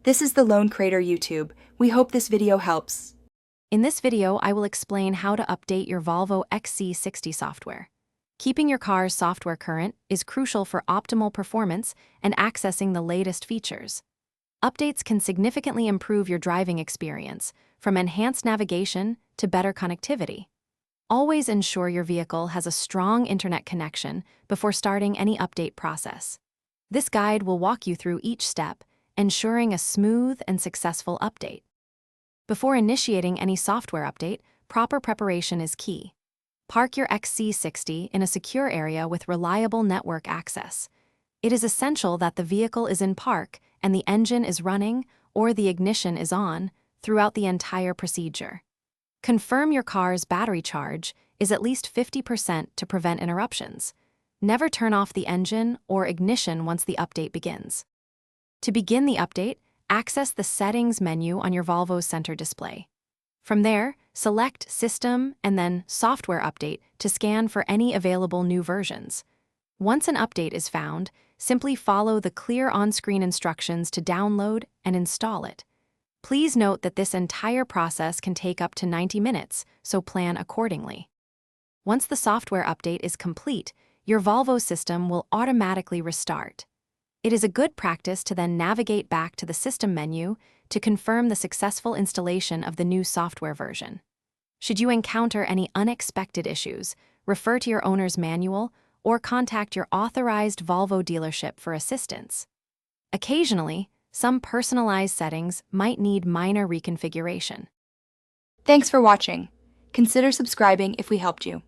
This is the Lone Crater YouTube. We hope this video helps. In this video, I will explain how to update your Volvo XC60 software. Keeping your car's software current is crucial for optimal performance and accessing the latest features. Updates can significantly improve your driving experience, from enhanced navigation to better connectivity. Always ensure your vehicle has a strong internet connection before starting any update process. This guide will walk you through each step, ensuring a smooth and successful update. Before initiating any software update, proper preparation is key. Park your XC60 in a secure area with reliable network access. It is essential that the vehicle is in park and the engine is running or the ignition is on throughout the entire procedure. Confirm your car's battery charge is at least 50% to prevent interruptions. Never turn off the engine or ignition once the update begins. To begin the update, access the Settings menu on your Volvo's center display. From there, select System and then Software Update to scan for any available new versions. Once an update is found, simply follow the clear on-screen instructions to download and install it. Please note that this entire process can take up to 90 minutes, so plan accordingly. Once the software update is complete, your Volvo system will automatically restart. It is a good practice to then navigate back to the System menu to confirm the successful installation of the new software version. Should you encounter any unexpected issues, refer to your owner's manual or contact your authorized Volvo dealership for assistance. Occasionally, some personalized settings might need minor reconfiguration. Thanks for watching. Consider subscribing if we helped you.